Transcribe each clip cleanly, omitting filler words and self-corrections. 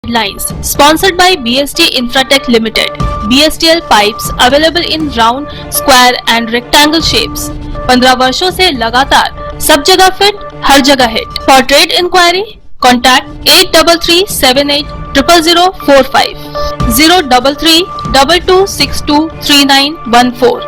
lines. Sponsored by BST Infratech Limited. BSTL pipes available in round, square and rectangle shapes. 15 वर्षों से लगातार सब जगह फिट, हर जगह hit. For trade inquiry, contact 8338000045, 03322623914,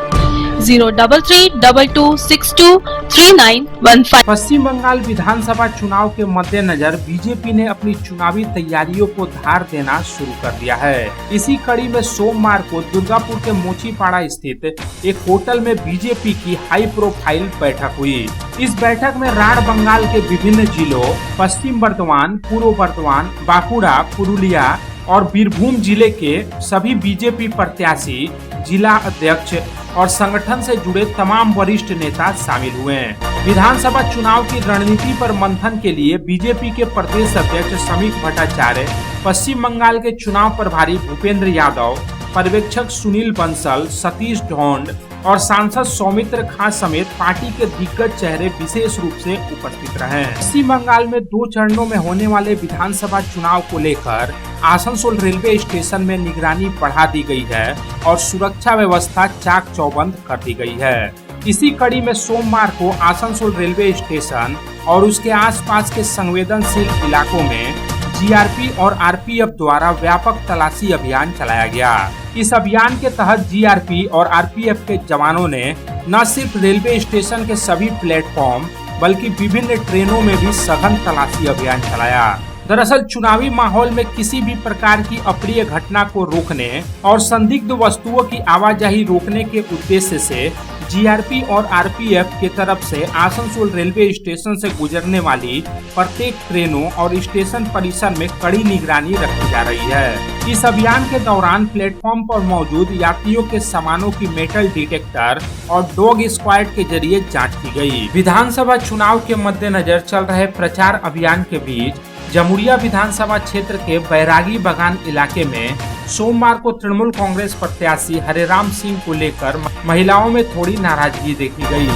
03322623915. पश्चिम बंगाल विधानसभा चुनाव के मद्देनजर बीजेपी ने अपनी चुनावी तैयारियों को धार देना शुरू कर दिया है। इसी कड़ी में सोमवार को दुर्गापुर के मोचीपाड़ा स्थित एक होटल में बीजेपी की हाई प्रोफाइल बैठक हुई। इस बैठक में राढ़ बंगाल के विभिन्न जिलों पश्चिम बर्धमान, पूर्व बर्धमान, बांकुड़ा, पुरुलिया और बीरभूम जिले के सभी बीजेपी प्रत्याशी, जिला अध्यक्ष और संगठन से जुड़े तमाम वरिष्ठ नेता शामिल हुए हैं। विधानसभा चुनाव की रणनीति पर मंथन के लिए बीजेपी के प्रदेश अध्यक्ष समीक भट्टाचार्य, पश्चिम बंगाल के चुनाव प्रभारी भूपेंद्र यादव, पर्यवेक्षक सुनील बंसल, सतीश ढोंड और सांसद सौमित्र खां समेत पार्टी के दिग्गज चेहरे विशेष रूप से उपस्थित रहे। पश्चिम बंगाल में 2 चरणों में होने वाले विधानसभा चुनाव को लेकर आसनसोल रेलवे स्टेशन में निगरानी बढ़ा दी गई है और सुरक्षा व्यवस्था चाक चौबंद कर दी गई है। इसी कड़ी में सोमवार को आसनसोल रेलवे स्टेशन और उसके आसपास के संवेदनशील इलाकों में जीआरपी और आरपीएफ द्वारा व्यापक तलाशी अभियान चलाया गया। इस अभियान के तहत जीआरपी और आरपीएफ के जवानों ने न सिर्फ रेलवे स्टेशन के सभी प्लेटफॉर्म बल्कि विभिन्न ट्रेनों में भी सघन तलाशी अभियान चलाया। दरअसल चुनावी माहौल में किसी भी प्रकार की अप्रिय घटना को रोकने और संदिग्ध वस्तुओं की आवाजाही रोकने के उद्देश्य से जीआरपी और आरपीएफ की तरफ से आसनसोल रेलवे स्टेशन से गुजरने वाली प्रत्येक ट्रेनों और स्टेशन परिसर में कड़ी निगरानी रखी जा रही है। इस अभियान के दौरान प्लेटफॉर्म पर मौजूद यात्रियों के सामानों की मेटल डिटेक्टर और डॉग स्क्वाड के जरिए जांच की गई। विधानसभा चुनाव के मद्देनजर चल रहे प्रचार अभियान के बीच जमुरिया विधानसभा क्षेत्र के बैरागी बागान इलाके में सोमवार को तृणमूल कांग्रेस प्रत्याशी हरेराम सिंह को लेकर महिलाओं में थोड़ी नाराजगी देखी गई।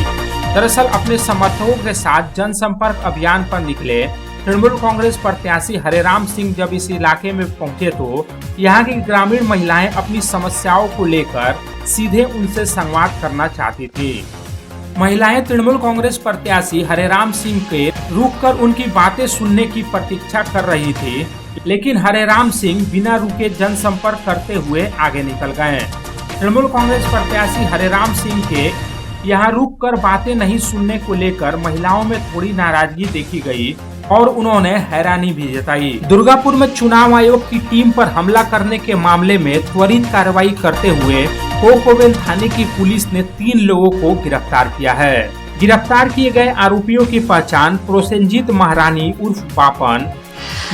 दरअसल अपने समर्थकों के साथ जनसंपर्क अभियान पर निकले तृणमूल कांग्रेस प्रत्याशी हरेराम सिंह जब इस इलाके में पहुंचे तो यहाँ की ग्रामीण महिलाएं अपनी समस्याओं को लेकर सीधे उनसे संवाद करना चाहती थी। महिलाएं तृणमूल कांग्रेस प्रत्याशी हरेराम सिंह के रुककर उनकी बातें सुनने की प्रतीक्षा कर रही थी, लेकिन हरेराम सिंह बिना रुके जनसंपर्क करते हुए आगे निकल गए। तृणमूल कांग्रेस प्रत्याशी हरेराम सिंह के यहां रुककर बातें नहीं सुनने को लेकर महिलाओं में थोड़ी नाराजगी देखी गई और उन्होंने हैरानी भी जताई। दुर्गापुर में चुनाव आयोग की टीम पर हमला करने के मामले में त्वरित कार्रवाई करते हुए कोकोबेल थाने की पुलिस ने 3 लोगों को गिरफ्तार किया है। गिरफ्तार किए गए आरोपियों की पहचान प्रोसेनजीत महारानी उर्फ बापन,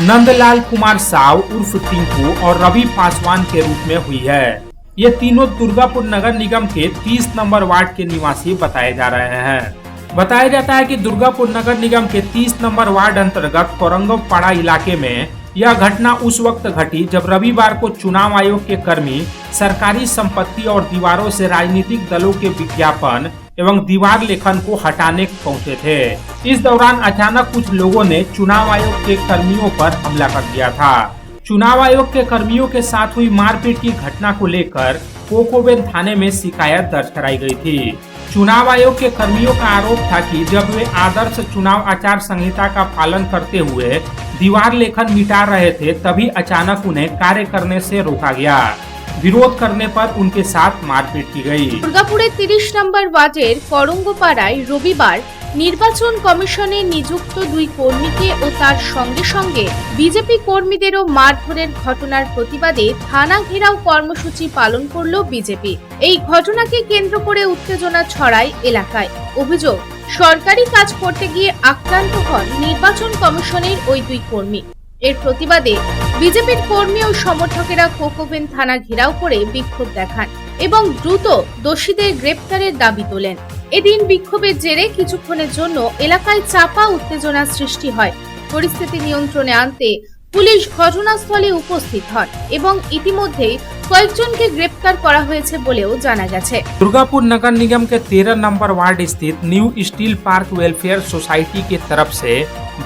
नंदलाल कुमार साव उर्फ टिंकू और रवि पासवान के रूप में हुई है। ये तीनों दुर्गापुर नगर निगम के 30 नंबर वार्ड के निवासी बताए जा रहे हैं। बताया जाता है कि दुर्गापुर नगर निगम के 30 नंबर वार्ड अंतर्गत कोरंगपाड़ा इलाके में यह घटना उस वक्त घटी जब रविवार को चुनाव आयोग के कर्मी सरकारी संपत्ति और दीवारों से राजनीतिक दलों के विज्ञापन एवं दीवार लेखन को हटाने पहुंचे थे। इस दौरान अचानक कुछ लोगों ने चुनाव आयोग के कर्मियों पर हमला कर दिया था। चुनाव आयोग के कर्मियों के साथ हुई मारपीट की घटना को लेकर कोकोबेल थाने में शिकायत दर्ज कराई गई थी। चुनाव आयोग के कर्मियों का आरोप था कि जब वे आदर्श चुनाव आचार संहिता का पालन करते हुए दीवार लेखन मिटा रहे थे तभी अचानक उन्हें कार्य करने से रोका गया। विरोध करने पर उनके साथ मारपीट की गई। दुर्गापुरे 30 নম্বর ওয়ার্ডের করঙ্গপাড়ায় রবিবার নির্বাচন কমিশনে নিযুক্ত 2 কর্মীকে ও তার সঙ্গে সঙ্গে বিজেপি কর্মীদেরও মারধরের ঘটনার প্রতিবাদে থানা ঘেরাও কর্মসূচি পালন করল বিজেপি। এই ঘটনাকে কেন্দ্র করে উত্তেজনা ছড়ায় এলাকায়। অভিযোগ, সরকারি কাজ করতে গিয়ে আক্রান্ত হন নির্বাচন কমিশনের ওই 2 কর্মী। এর প্রতিবাদে বিজেপির কর্মী ও সমর্থকেরা কোকোবেন থানা ঘেরাও করে বিক্ষোভ দেখান এবং দ্রুত দোষীদের গ্রেপ্তারের দাবি তোলেন। এদিন বিক্ষোভের জেরে কিছুক্ষণের জন্য এলাকায় চাপা উত্তেজনা সৃষ্টি হয়। পরিস্থিতি নিয়ন্ত্রণে আনতে পুলিশ ঘটনাস্থলে উপস্থিত হন এবং ইতিমধ্যেই কয়েকজনকে গ্রেপ্তার করা হয়েছে বলেও জানা গেছে। दुर्गापुर नगर निगम के 13 नंबर वार्ड स्थित new steel park welfare society की तरफ से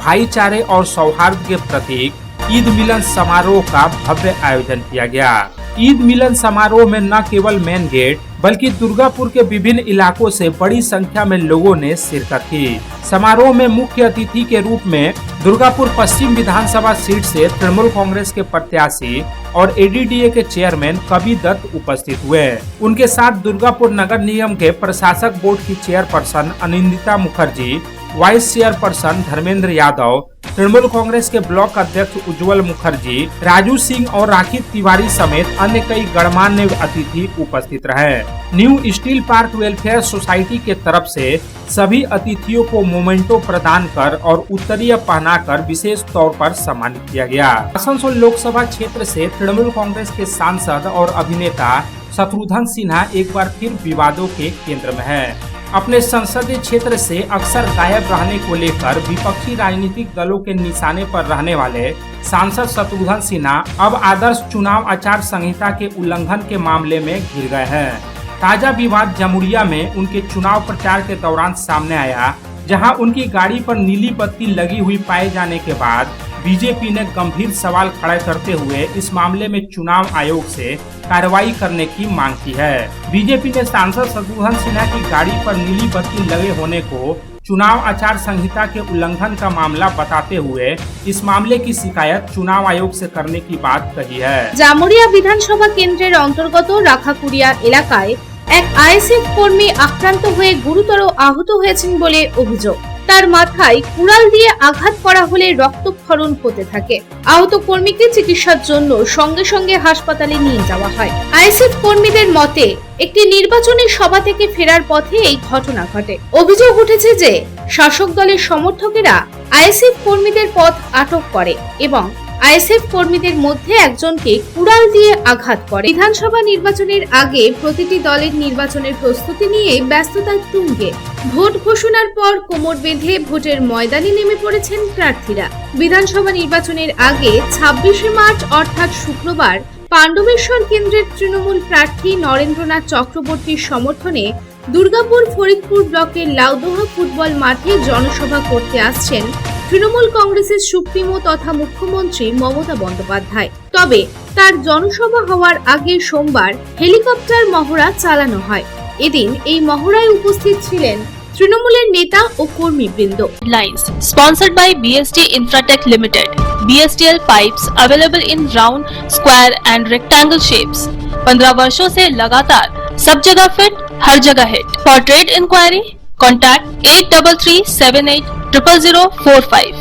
भाईचारे और सौहार्द के प्रतीक ईद मिलन समारोह का भव्य आयोजन किया गया। ईद मिलन समारोह में न केवल मेन गेट बल्कि दुर्गापुर के विभिन्न इलाकों से बड़ी संख्या में लोगों ने शिरकत की। समारोह में मुख्य अतिथि के रूप में दुर्गापुर पश्चिम विधानसभा सीट से तृणमूल कांग्रेस के प्रत्याशी और एडीडीए के चेयरमैन कवि दत्त उपस्थित हुए। उनके साथ दुर्गापुर नगर निगम के प्रशासक बोर्ड की chairperson Anindita Mukherjee, vice chairperson Dharmendra Yadav, Trinamool Congress के ब्लॉक अध्यक्ष उज्जवल मुखर्जी, राजू सिंह और राखी तिवारी समेत अन्य कई गणमान्य अतिथि उपस्थित रहे। New steel park welfare society के तरफ से सभी अतिथियों को मोमेंटो प्रदान कर और उत्तरीय पहनाकर विशेष तौर पर सम्मानित किया गया। आसनसोल लोकसभा क्षेत्र से तृणमूल कांग्रेस के सांसद और अभिनेता शत्रुघ्न सिन्हा एक बार फिर विवादों के केंद्र में है। अपने संसदीय क्षेत्र से अक्सर गायब रहने को लेकर विपक्षी राजनीतिक दलों के निशाने पर रहने वाले सांसद शत्रुघ्न सिन्हा अब आदर्श चुनाव आचार संहिता के उल्लंघन के मामले में घिर गए हैं। ताजा विवाद जमुरिया में उनके चुनाव प्रचार के दौरान सामने आया, जहां उनकी गाड़ी पर नीली बत्ती लगी हुई पाए जाने के बाद बीजेपी ने गंभीर सवाल खड़े करते हुए इस मामले में चुनाव आयोग से कार्रवाई करने की मांग की है। बीजेपी ने सांसद शत्रुघ्न सिन्हा की गाड़ी पर नीली बत्ती लगे होने को चुनाव आचार संहिता के उल्लंघन का मामला बताते हुए इस मामले की शिकायत चुनाव आयोग से करने की बात कही है। জামুরিয়া বিধানসভা কেন্দ্রের অন্তর্গত রাখাকুড়িয়া এলাকায় এক আইএসএফ কর্মী আক্রান্ত হয়ে গুরুতর আহত হয়েছেন বলে অভিযোগ। তার মাথায় কুড়াল দিয়ে আঘাত করা হলে রক্তক্ষরণ হতে থাকে। আহত কর্মীকে চিকিৎসার জন্য সঙ্গে সঙ্গে হাসপাতালে নিয়ে যাওয়া হয়। আইএসএফ কর্মীদের মতে একটি নির্বাচনী সভা থেকে ফেরার পথে এই ঘটনা ঘটে। অভিযোগ উঠেছে যে শাসক দলের সমর্থকেরা আইএসএফ কর্মীদের পথ আটক করে এবং আইএসএফ কর্মীদের মধ্যে একজনকে কুড়াল দিয়ে আঘাত করে। বিধানসভা নির্বাচনের আগে প্রতিটি দলের নির্বাচনের প্রস্তুতি নিয়ে ব্যস্ততার তুঙ্গে। ভোট ঘোষণার পর কোমর বেঁধে ভোটের ময়দানে নেমে পড়েছেন প্রার্থীরা। বিধানসভা নির্বাচনের আগে ২৬শে মার্চ অর্থাৎ শুক্রবার পাণ্ডবেশ্বর কেন্দ্রের তৃণমূল প্রার্থী নরেন্দ্রনাথ চক্রবর্তীর সমর্থনে দুর্গাপুর ফরিদপুর ব্লকের লাউদোহা ফুটবল মাঠে জনসভা করতে আসছেন তৃণমূল কংগ্রেসের সুপ্রিমো তথা মুখ্যমন্ত্রী মমতা বন্দ্যোপাধ্যায়। তবে তার জনসভা হওয়ার আগে সোমবার হেলিকপ্টার মহড়া চালানো হয়। এদিন এই মহড়ায় উপস্থিত ছিলেন তৃণমূলের নেতা ও কর্মীবৃন্দ। Lines sponsored by BST Infratech Limited. BSTL pipes available in round, square and rectangle shapes. 15 वर्षों से लगातार सब जगह फिट, हर जगह hit. For trade inquiry, contact 8337800045,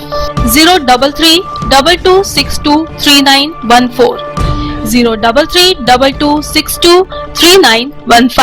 03322623914, 03322623915.